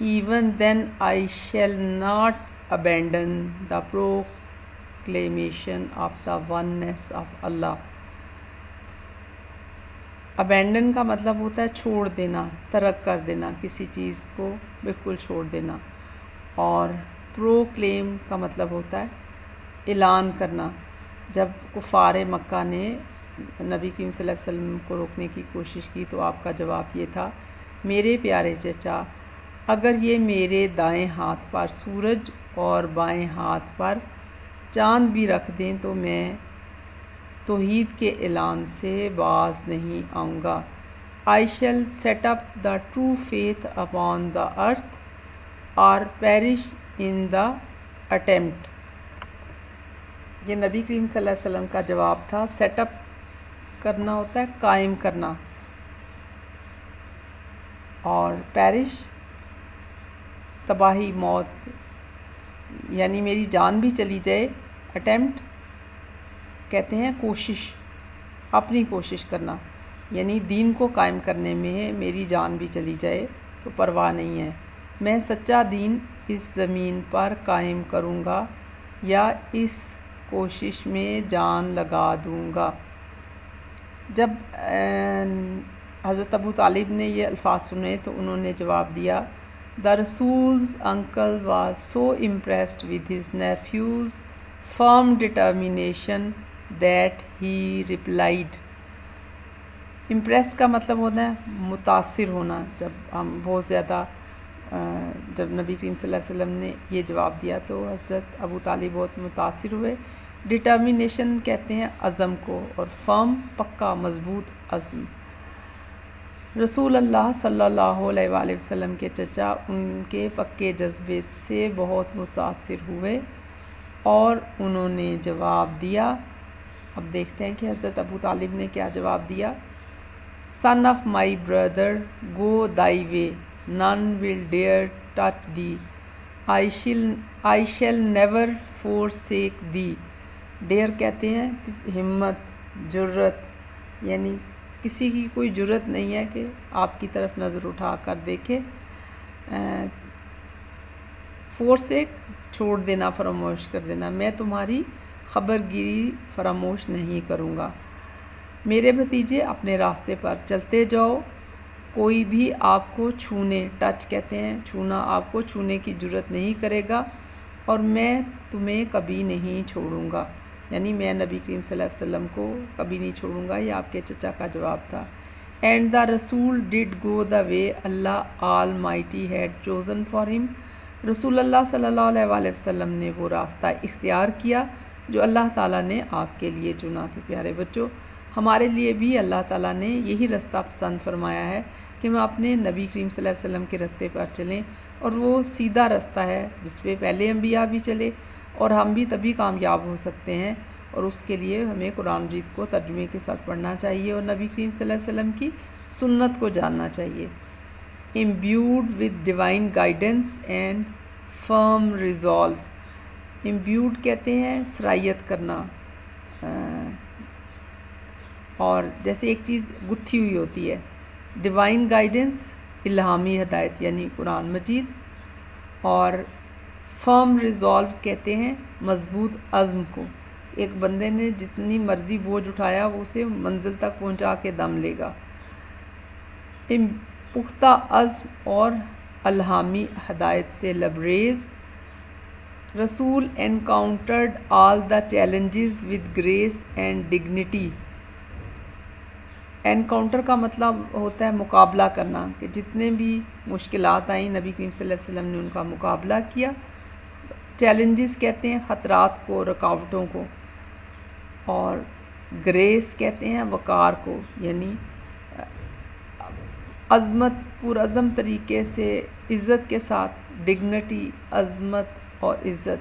even then I shall not abandon the proclamation of the oneness of Allah. Abandon کا مطلب ہوتا ہے چھوڑ دینا، ترک کر دینا، کسی چیز کو بالکل چھوڑ دینا. اور پروکلیم کا مطلب ہوتا ہے اعلان کرنا. جب کفار مکہ نے نبی کریم صلی اللہ علیہ وسلم کو روکنے کی کوشش کی تو آپ کا جواب یہ تھا، میرے پیارے چچا، اگر یہ میرے دائیں ہاتھ پر سورج اور بائیں ہاتھ پر چاند بھی رکھ دیں تو میں توحید کے اعلان سے باز نہیں آؤں گا. I shall set up the true faith upon the earth or perish in the attempt. یہ نبی کریم صلی اللہ علیہ وسلم کا جواب تھا. سیٹ اپ کرنا ہوتا ہے قائم کرنا، اور پیرش تباہی، موت، یعنی میری جان بھی چلی جائے. اٹیمپٹ کہتے ہیں کوشش، اپنی کوشش کرنا، یعنی دین کو قائم کرنے میں میری جان بھی چلی جائے تو پرواہ نہیں ہے. میں سچا دین اس زمین پر قائم کروں گا یا اس کوشش میں جان لگا دوں گا. جب حضرت ابو طالب نے یہ الفاظ سنے تو انہوں نے جواب دیا، The Rasul's uncle was so impressed with his nephew's firm determination that he replied. Impressed کا مطلب ہوتا ہے متاثر ہونا. جب ہم بہت زیادہ جب نبی کریم صلی اللہ علیہ وسلم نے یہ جواب دیا تو حضرت ابو طالب بہت متاثر ہوئے. ڈٹرمینیشن کہتے ہیں عزم کو، اور فرم پکا، مضبوط عزم. رسول اللہ صلی اللہ علیہ وآلہ وسلم کے چچا ان کے پکے جذبے سے بہت متاثر ہوئے اور انہوں نے جواب دیا. اب دیکھتے ہیں کہ حضرت ابو طالب نے کیا جواب دیا. Son of my brother, go thy way, none will dare touch thee. I shall never forsake thee. Dear کہتے ہیں ہمت، جرت، یعنی کسی کی کوئی جرت نہیں ہے کہ آپ کی طرف نظر اٹھا کر دیکھے. فورسیک چھوڑ دینا، فراموش کر دینا. میں تمہاری خبر گیری فراموش نہیں کروں گا. میرے بھتیجے اپنے راستے پر چلتے جاؤ، کوئی بھی آپ کو چھونے، ٹچ کہتے ہیں چھونا، آپ کو چھونے کی جرت نہیں کرے گا اور میں تمہیں کبھی نہیں چھوڑوں گا. یعنی میں نبی کریم صلی اللہ علیہ وسلم کو کبھی نہیں چھوڑوں گا. یہ آپ کے چچا کا جواب تھا. اینڈ دا رسول ڈڈ گو دا وے اللہ آل مائٹی ہیڈ چوزن فار ہم. رسول اللہ صلی اللہ علیہ وآلہ وسلم نے وہ راستہ اختیار کیا جو اللہ تعالیٰ نے آپ کے لیے چنا. تو پیارے بچوں، ہمارے لیے بھی اللہ تعالیٰ نے یہی رستہ پسند فرمایا ہے کہ ہم اپنے نبی کریم صلی اللہ علیہ وسلم کے راستے پر چلیں، اور وہ سیدھا رستہ ہے جس پہ پہلے انبیاء بھی چلے، اور ہم بھی تبھی کامیاب ہو سکتے ہیں. اور اس کے لیے ہمیں قرآن مجید کو ترجمے کے ساتھ پڑھنا چاہیے اور نبی کریم صلی اللہ علیہ وسلم کی سنت کو جاننا چاہیے. Imbued with divine guidance and firm resolve. Imbued کہتے ہیں صلاحیت کرنا، اور جیسے ایک چیز گتھی ہوئی ہوتی ہے. ڈیوائن گائیڈنس الہامی ہدایت یعنی قرآن مجید، اور فرم ریزالو کہتے ہیں مضبوط عزم کو. ایک بندے نے جتنی مرضی بوجھ اٹھایا وہ اسے منزل تک پہنچا کے دم لے گا. پختہ عزم اور الہامی ہدایت سے لبریز. رسول encountered all the challenges with grace and dignity. Encounter کا مطلب ہوتا ہے مقابلہ کرنا، کہ جتنے بھی مشکلات آئیں نبی کریم صلی اللہ علیہ وسلم نے ان کا مقابلہ کیا. چیلنجز کہتے ہیں خطرات کو، رکاوٹوں کو، اور گریس کہتے ہیں وقار کو، یعنی عظمت، پرعزم طریقے سے عزت کے ساتھ. ڈگنیٹی، عظمت اور عزت.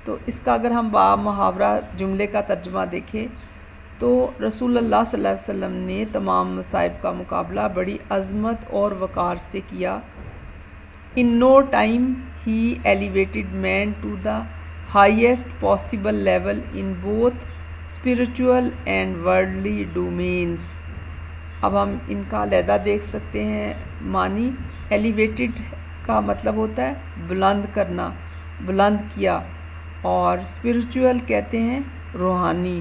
تو اس کا اگر ہم با محاورہ جملے کا ترجمہ دیکھیں تو رسول اللہ صلی اللہ علیہ وسلم نے تمام مصائب کا مقابلہ بڑی عظمت اور وقار سے کیا. In no time he elevated man to the highest possible level in both spiritual and worldly domains. اب ہم ان کا علیحدہ دیکھ سکتے ہیں معنی. ایلیویٹڈ کا مطلب ہوتا ہے بلند کرنا، بلند کیا، اور اسپریچول کہتے ہیں روحانی.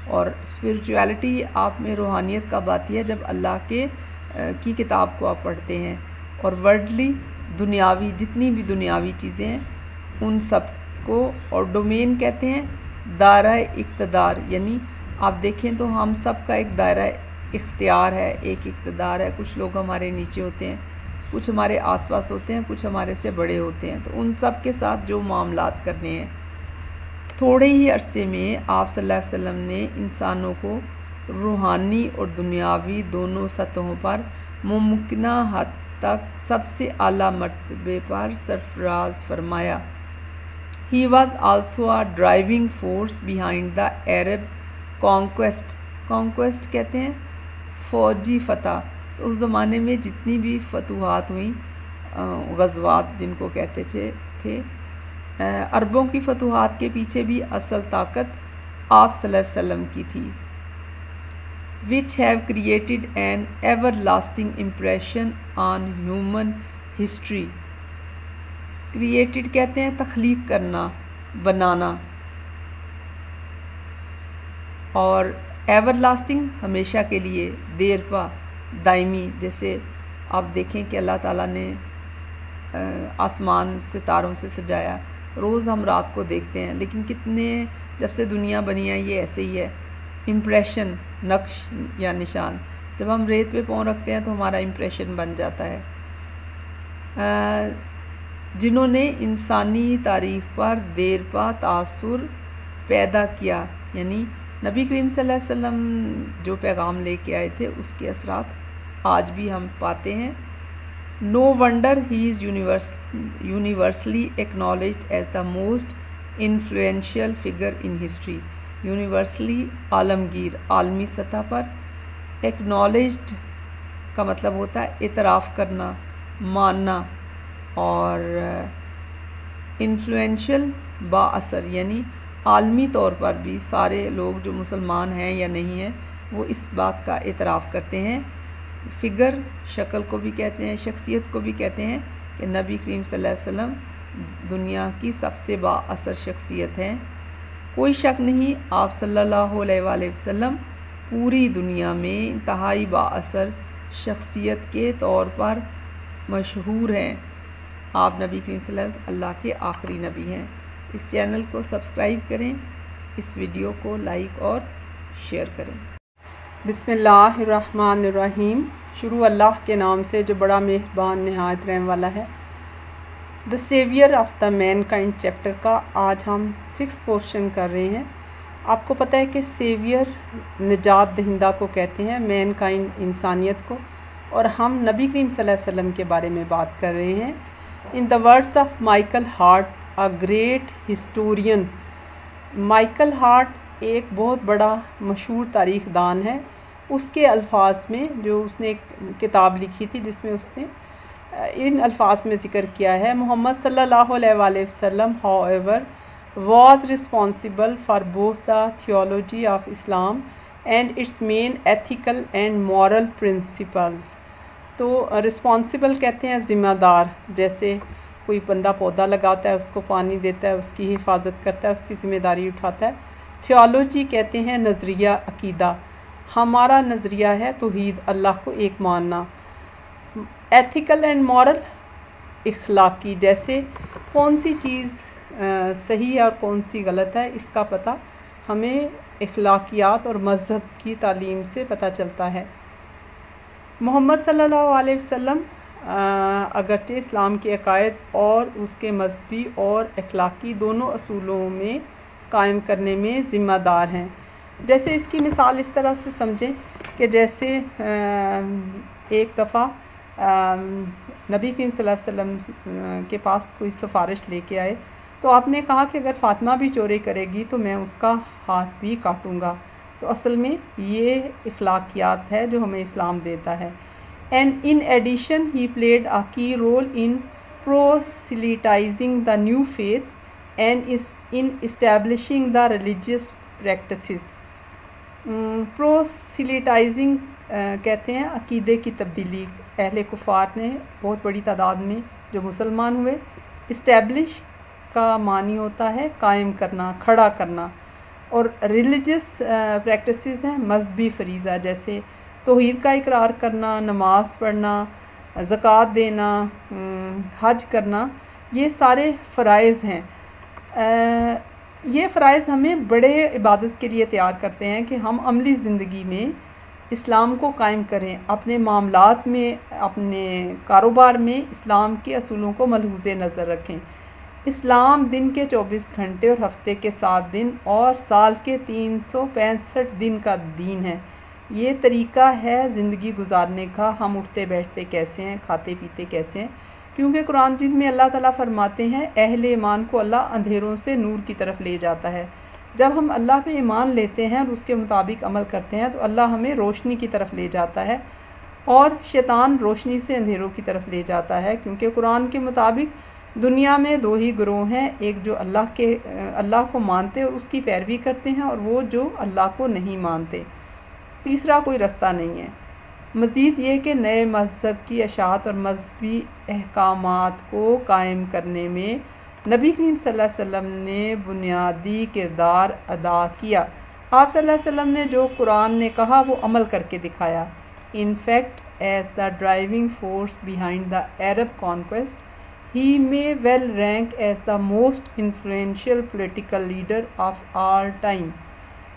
اور اسپریچویلٹی آپ میں روحانیت کب آتی ہے؟ جب اللہ کی کتاب کو آپ پڑھتے ہیں، اور ورڈلی دنیاوی جتنی بھی دنیاوی چیزیں ہیں ان سب کو، اور ڈومین کہتے ہیں دائرہ اقتدار، یعنی آپ دیکھیں تو ہم سب کا ایک دائرہ اختیار ہے، ایک اقتدار ہے. کچھ لوگ ہمارے نیچے ہوتے ہیں، کچھ ہمارے آس پاس ہوتے ہیں، کچھ ہمارے سے بڑے ہوتے ہیں، تو ان سب کے ساتھ جو معاملات کرنے ہیں. تھوڑے ہی عرصے میں آپ صلی اللہ علیہ وسلم نے انسانوں کو روحانی اور دنیاوی دونوں سطحوں پر ممکنہ حد تک سب سے اعلیٰ مرتبے پر سرفراز فرمایا. He was also a driving force behind the Arab conquest. Conquest کہتے ہیں فوجی فتح. تو اس زمانے میں جتنی بھی فتوحات ہوئیں، غزوات جن کو کہتے تھے، عربوں کی فتوحات کے پیچھے بھی اصل طاقت آپ صلی اللہ علیہ وسلم کی تھی. which have created an everlasting impression on human history. Created کہتے ہیں تخلیق کرنا، بنانا، اور ایور لاسٹنگ ہمیشہ کے لیے، دیر پا، دائمی. جیسے آپ دیکھیں کہ اللہ تعالیٰ نے آسمان ستاروں سے سجایا، روز ہم رات کو دیکھتے ہیں، لیکن کتنے جب سے دنیا بنی ہے یہ ایسے ہی ہے. امپریشن، نقش یا نشان، جب ہم ریت پہ پاؤں رکھتے ہیں تو ہمارا امپریشن بن جاتا ہے. جنہوں نے انسانی تاریخ پر دیر پا تاثر پیدا کیا، یعنی نبی کریم صلی اللہ علیہ وسلم جو پیغام لے کے آئے تھے اس کے اثرات آج بھی ہم پاتے ہیں. No wonder he is universally acknowledged as the most influential figure in history. Universally عالمگیر، عالمی سطح پر. acknowledged کا مطلب ہوتا ہے اعتراف کرنا، ماننا، اور انفلوئنشل با اثر، یعنی عالمی طور پر بھی سارے لوگ جو مسلمان ہیں یا نہیں ہیں وہ اس بات کا اعتراف کرتے ہیں. فگر شکل کو بھی کہتے ہیں، شخصیت کو بھی کہتے ہیں کہ نبی کریم صلی اللہ علیہ وسلم دنیا کی سب سے با اثر شخصیت ہیں. کوئی شک نہیں آپ صلی اللہ علیہ وآلہ وسلم پوری دنیا میں انتہائی با اثر شخصیت کے طور پر مشہور ہیں. آپ نبی کریم صلی اللہ علیہ وسلم اللہ کے آخری نبی ہیں. اس چینل کو سبسکرائب کریں، اس ویڈیو کو لائک اور شیئر کریں. بسم اللہ الرحمن الرحیم. شروع اللہ کے نام سے جو بڑا مہربان نہایت رحم والا ہے. The saviour of the mankind chapter کا آج ہم 6 پورشن کر رہے ہیں. آپ کو پتہ ہے کہ سیویئر نجات دہندہ کو کہتے ہیں، مین کائنڈ انسانیت کو، اور ہم نبی کریم صلی اللہ علیہ وسلم کے بارے میں بات کر رہے ہیں. In the words of Michael Hart, a great historian. Michael Hart ایک بہت بڑا مشہور تاریخ دان ہے. اس کے الفاظ میں جو اس نے ایک کتاب لکھی تھی جس میں اس نے ان الفاظ میں ذکر کیا ہے، محمد صلی اللہ علیہ وآلہ وسلم however was responsible for both the theology of Islam and its main ethical and moral principles. تو responsible کہتے ہیں ذمہ دار، جیسے کوئی بندہ پودا لگاتا ہے، اس کو پانی دیتا ہے، اس کی حفاظت کرتا ہے، اس کی ذمہ داری اٹھاتا ہے. تھیولوجی کہتے ہیں نظریہ، عقیدہ. ہمارا نظریہ ہے توحید، اللہ کو ایک ماننا. ایتھیکل اینڈ مورل، اخلاقی، جیسے کون سی چیز صحیح ہے اور کون سی غلط ہے اس کا پتہ ہمیں اخلاقیات اور مذہب کی تعلیم سے پتہ چلتا ہے. محمد صلی اللہ علیہ وسلم اگرچہ اسلام کے عقائد اور اس کے مذہبی اور اخلاقی دونوں اصولوں میں قائم کرنے میں ذمہ دار ہیں. جیسے اس کی مثال اس طرح سے سمجھیں کہ جیسے ایک دفعہ نبی کریم صلی اللہ علیہ وسلم کے پاس کوئی سفارش لے کے آئے تو آپ نے کہا کہ اگر فاطمہ بھی چوری کرے گی تو میں اس کا ہاتھ بھی کاٹوں گا. تو اصل میں یہ اخلاقیات ہے جو ہمیں اسلام دیتا ہے. And in addition he played a key role in proselytizing the new faith and is in establishing the religious practices. proselytizing کہتے ہیں عقیدے کی تبدیلی. اہل کفار نے بہت بڑی تعداد میں جو مسلمان ہوئے. اسٹیبلش کا معنی ہوتا ہے قائم کرنا، کھڑا کرنا. اور ریلیجس پریکٹسز ہیں مذہبی فریضہ، جیسے توحید کا اقرار کرنا، نماز پڑھنا، زکوٰۃ دینا، حج کرنا، یہ سارے فرائض ہیں۔ یہ فرائض ہمیں بڑے عبادت کے لیے تیار کرتے ہیں کہ ہم عملی زندگی میں اسلام کو قائم کریں، اپنے معاملات میں، اپنے کاروبار میں اسلام کے اصولوں کو ملحوظ نظر رکھیں۔ اسلام دن کے 24 گھنٹے اور ہفتے کے 7 دن اور سال کے 365 دن کا دین ہے۔ یہ طریقہ ہے زندگی گزارنے کا، ہم اٹھتے بیٹھتے کیسے ہیں، کھاتے پیتے کیسے ہیں، کیونکہ قرآن مجید میں اللہ تعالیٰ فرماتے ہیں اہل ایمان کو اللہ اندھیروں سے نور کی طرف لے جاتا ہے۔ جب ہم اللہ پہ ایمان لیتے ہیں اور اس کے مطابق عمل کرتے ہیں تو اللہ ہمیں روشنی کی طرف لے جاتا ہے، اور شیطان روشنی سے اندھیروں کی طرف لے جاتا ہے، کیونکہ قرآن کے مطابق دنیا میں 2 ہی گروہ ہیں، ایک جو اللہ کو مانتے اور اس کی پیروی کرتے ہیں، اور وہ جو اللہ کو نہیں مانتے۔ تیسرا کوئی رستہ نہیں ہے۔ مزید یہ کہ نئے مذہب کی اشاعت اور مذہبی احکامات کو قائم کرنے میں نبی کریم صلی اللہ علیہ وسلم نے بنیادی کردار ادا کیا۔ آپ صلی اللہ علیہ وسلم نے جو قرآن نے کہا وہ عمل کر کے دکھایا۔ In fact, as the driving force behind the Arab conquest, he may well rank as the most influential political leader of all time.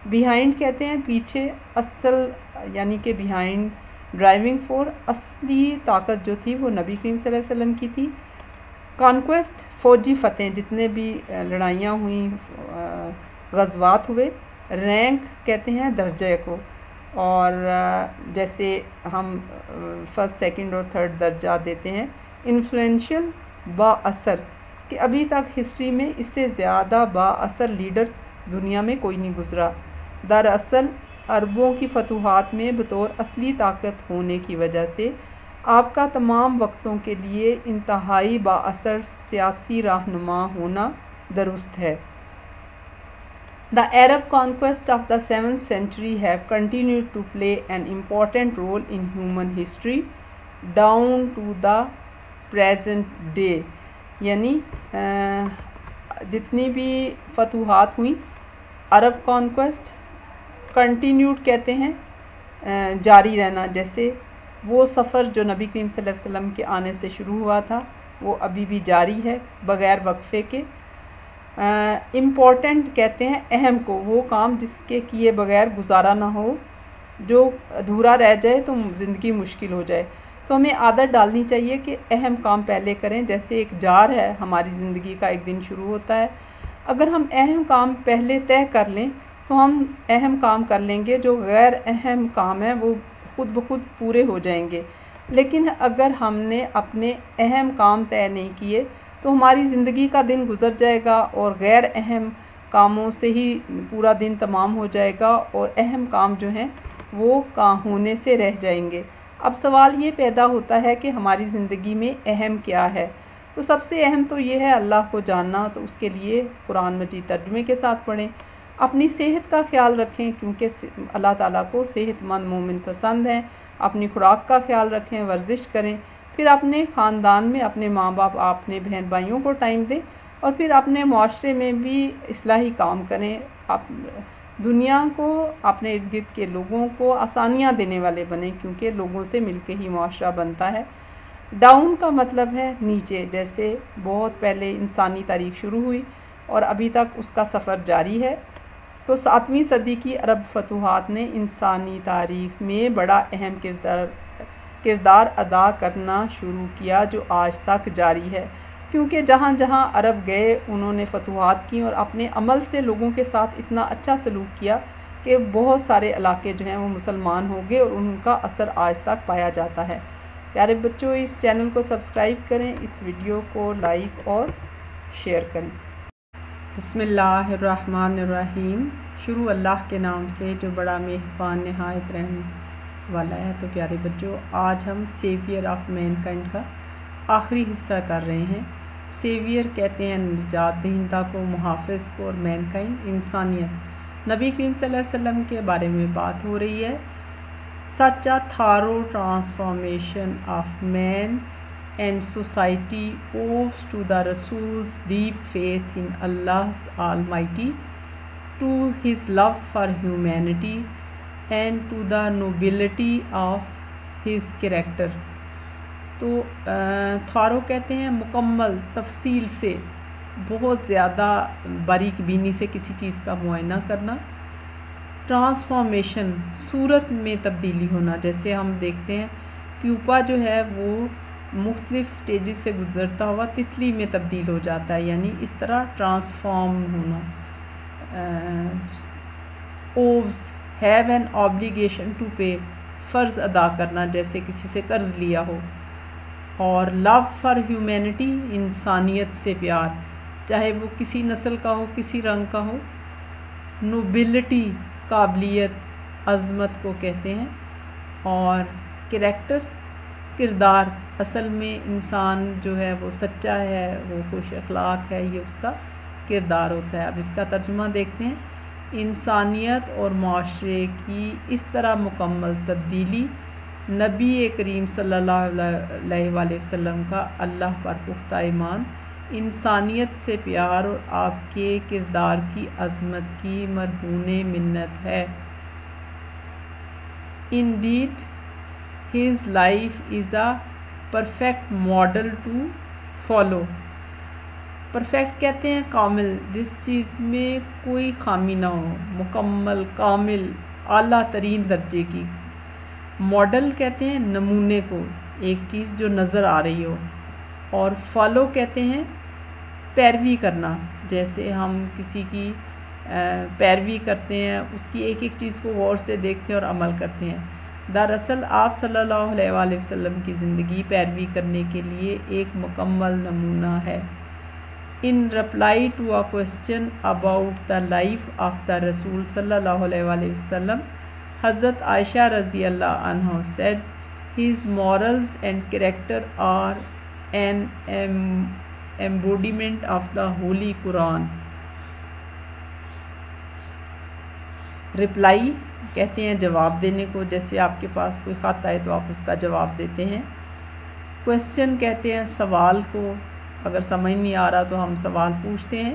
Behind کہتے ہیں پیچھے، اصل یعنی کہ behind ڈرائیونگ فورس، اصلی طاقت جو تھی وہ نبی کریم صلی اللہ علیہ وسلم کی تھی۔ کانکویسٹ فوجی فتح، جتنے بھی لڑائیاں ہوئیں، غزوات ہوئے۔ رینک کہتے ہیں درجے کو، اور جیسے ہم فرسٹ، سیکنڈ اور تھرڈ درجہ دیتے ہیں۔ انفلوئنشل، با اثر، کہ ابھی تک ہسٹری میں اس سے زیادہ با اثر لیڈر دنیا میں کوئی نہیں گزرا۔ دراصل عربوں کی فتوحات میں بطور اصلی طاقت ہونے کی وجہ سے آپ کا تمام وقتوں کے لیے انتہائی با اثر سیاسی رہنما ہونا درست ہے۔ The Arab conquest of the 7th century have continued to play an important role in human history down to the present day. یعنی جتنی بھی فتوحات ہوئیں، عرب کانکویسٹ کنٹینیوڈ کہتے ہیں جاری رہنا، جیسے وہ سفر جو نبی کریم صلی اللہ علیہ وسلم کے آنے سے شروع ہوا تھا وہ ابھی بھی جاری ہے بغیر وقفے کے۔ امپورٹنٹ کہتے ہیں اہم کو، وہ کام جس کے کیے بغیر گزارا نہ ہو، جو ادھورا رہ جائے تو زندگی مشکل ہو جائے۔ تو ہمیں عادت ڈالنی چاہیے کہ اہم کام پہلے کریں، جیسے ایک جار ہے ہماری زندگی کا، ایک دن شروع ہوتا ہے، اگر ہم اہم کام پہلے طے کر لیں تو ہم اہم کام کر لیں گے، جو غیر اہم کام ہیں وہ خود بخود پورے ہو جائیں گے۔ لیکن اگر ہم نے اپنے اہم کام طے نہیں کیے تو ہماری زندگی کا دن گزر جائے گا اور غیر اہم کاموں سے ہی پورا دن تمام ہو جائے گا، اور اہم کام جو ہیں وہ ہونے سے رہ جائیں گے۔ اب سوال یہ پیدا ہوتا ہے کہ ہماری زندگی میں اہم کیا ہے؟ تو سب سے اہم تو یہ ہے اللہ کو جاننا، تو اس کے لیے قرآن مجید ترجمے کے ساتھ پڑھیں، اپنی صحت کا خیال رکھیں کیونکہ اللہ تعالیٰ کو صحت مند مومن پسند ہیں، اپنی خوراک کا خیال رکھیں، ورزش کریں، پھر اپنے خاندان میں اپنے ماں باپ، اپنے بہن بھائیوں کو ٹائم دیں، اور پھر اپنے معاشرے میں بھی اصلاحی کام کریں، دنیا کو، اپنے ارد گرد کے لوگوں کو آسانیاں دینے والے بنیں، کیونکہ لوگوں سے مل کے ہی معاشرہ بنتا ہے۔ ڈاؤن کا مطلب ہے نیچے، جیسے بہت پہلے انسانی تاریخ شروع ہوئی اور ابھی تک اس کا سفر جاری ہے، تو 7ویں صدی کی عرب فتوحات نے انسانی تاریخ میں بڑا اہم کردار ادا کرنا شروع کیا، جو آج تک جاری ہے، کیونکہ جہاں جہاں عرب گئے انہوں نے فتوحات کی اور اپنے عمل سے لوگوں کے ساتھ اتنا اچھا سلوک کیا کہ بہت سارے علاقے جو ہیں وہ مسلمان ہو گئے، اور ان کا اثر آج تک پایا جاتا ہے۔ پیارے بچوں، اس چینل کو سبسکرائب کریں، اس ویڈیو کو لائک اور شیئر کریں۔ بسم اللہ الرحمن الرحیم، شروع اللہ کے نام سے جو بڑا مہربان نہایت رحم والا ہے۔ تو پیارے بچوں، آج ہم سیویئر آف مین کائنڈ کا آخری حصہ کر رہے ہیں۔ سیویئر کہتے ہیں نجات دہندہ کو، محافظ کو، اور مین کائنڈ انسانیت۔ نبی کریم صلی اللہ علیہ وسلم کے بارے میں بات ہو رہی ہے۔ Such a thorough transformation of man and society owes to the Rasul's deep faith in Allah's Almighty to his love for humanity and to the nobility of his character. تو تھارو کہتے ہیں مکمل تفصیل سے، بہت زیادہ باریک بینی سے کسی چیز کا معائنہ کرنا. ٹرانسفارمیشن، صورت میں تبدیلی ہونا، جیسے ہم دیکھتے ہیں پیوپا جو ہے وہ مختلف سٹیجز سے گزرتا ہوا تتلی میں تبدیل ہو جاتا ہے، یعنی اس طرح ٹرانسفارم ہونا. Owes have an obligation to pay, فرض ادا کرنا، جیسے کسی سے قرض لیا ہو. اور لو فار ہیومینٹی، انسانیت سے پیار، چاہے وہ کسی نسل کا ہو، کسی رنگ کا ہو. نوبلٹی، قابلیت، عظمت کو کہتے ہیں. اور کریکٹر، کردار، اصل میں انسان جو ہے وہ سچا ہے، وہ خوش اخلاق ہے، یہ اس کا کردار ہوتا ہے. اب اس کا ترجمہ دیکھتے ہیں. انسانیت اور معاشرے کی اس طرح مکمل تبدیلی، نبی کریم صلی اللہ علیہ وآلہ وسلم کا اللہ پر پختہ ایمان، انسانیت سے پیار اور آپ کے کردار کی عظمت کی مرہون منت ہے. Indeed, his life is a perfect model to follow. Perfect کہتے ہیں کامل، جس چیز میں کوئی خامی نہ ہو، مکمل، کامل، اعلیٰ ترین درجے کی. ماڈل کہتے ہیں نمونے کو، ایک چیز جو نظر آ رہی ہو. اور فالو کہتے ہیں پیروی کرنا، جیسے ہم کسی کی پیروی کرتے ہیں، اس کی ایک ایک چیز کو غور سے دیکھتے ہیں اور عمل کرتے ہیں. دراصل آپ صلی اللہ علیہ وآلہ وسلم کی زندگی پیروی کرنے کے لیے ایک مکمل نمونہ ہے. In reply to a question about the life of the Rasul صلی اللہ علیہ وآلہ وسلم، حضرت عائشہ رضی اللہ عنہ said, his morals and character are an embodiment of the Holy Quran. Reply کہتے ہیں جواب دینے کو، جیسے آپ کے پاس کوئی خط آئے تو آپ اس کا جواب دیتے ہیں. کویسچن کہتے ہیں سوال کو، اگر سمجھ نہیں آ رہا تو ہم سوال پوچھتے ہیں.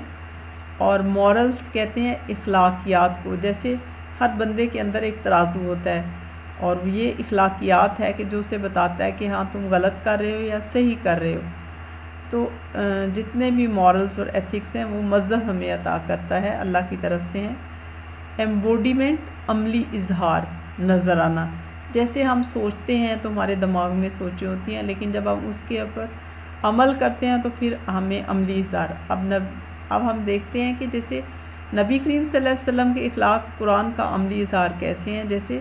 اور مورلز کہتے ہیں اخلاقیات کو، جیسے ہر بندے کے اندر ایک ترازو ہوتا ہے اور یہ اخلاقیات ہے کہ جو اسے بتاتا ہے کہ ہاں تم غلط کر رہے ہو یا صحیح کر رہے ہو. تو جتنے بھی مورلز اور ایتھکس ہیں وہ مذہب ہمیں عطا کرتا ہے، اللہ کی طرف سے ہیں. ایمبوڈیمنٹ، عملی اظہار، نظر آنا. جیسے ہم سوچتے ہیں تو ہمارے دماغ میں سوچیں ہوتی ہیں، لیکن جب ہم اس کے اوپر عمل کرتے ہیں تو پھر ہمیں عملی اظہار. اب ہم دیکھتے ہیں کہ جیسے نبی کریم صلی اللہ علیہ وسلم کے اخلاق قرآن کا عملی اظہار کیسے ہیں. جیسے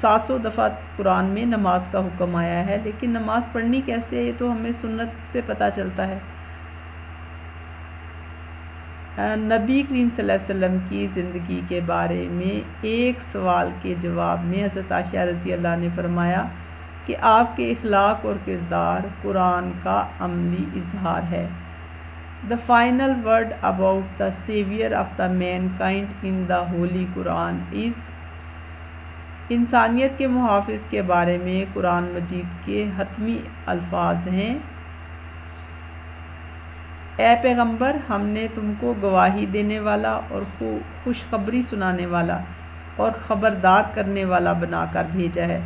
700 دفعہ قرآن میں نماز کا حکم آیا ہے، لیکن نماز پڑھنی کیسے ہے یہ تو ہمیں سنت سے پتہ چلتا ہے. نبی کریم صلی اللہ علیہ وسلم کی زندگی کے بارے میں ایک سوال کے جواب میں حضرت عائشہ رضی اللہ عنہا نے فرمایا کہ آپ کے اخلاق اور کردار قرآن کا عملی اظہار ہے. The final word about the savior of the mankind in the holy Quran is، انسانیت کے محافظ کے بارے میں قرآن مجید کے حتمی الفاظ ہیں، اے پیغمبر ہم نے تم کو گواہی دینے والا اور خوشخبری سنانے والا اور خبردار کرنے والا بنا کر بھیجا ہے.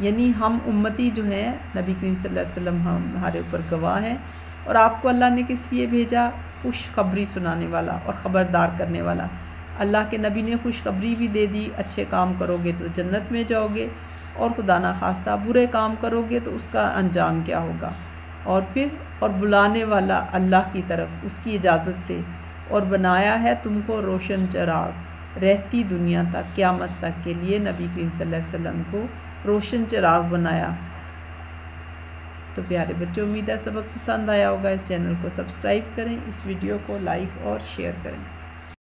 یعنی ہم امتی جو ہیں نبی کریم صلی اللہ علیہ وسلم ہمارے اوپر گواہ ہیں، اور آپ کو اللہ نے کس لیے بھیجا؟ خوشخبری سنانے والا اور خبردار کرنے والا. اللہ کے نبی نے خوشخبری بھی دے دی، اچھے کام کرو گے تو جنت میں جاؤ گے، اور خدا نخواستہ برے کام کرو گے تو اس کا انجام کیا ہوگا. اور بلانے والا اللہ کی طرف اس کی اجازت سے، اور بنایا ہے تم کو روشن چراغ رہتی دنیا تک، قیامت تک کے لیے نبی کریم صلی اللہ علیہ وسلم کو روشن چراغ بنایا. تو پیارے بچوں، امید ہے سبق پسند آیا ہوگا. اس چینل کو سبسکرائب کریں، اس ویڈیو کو لائک اور شیئر کریں.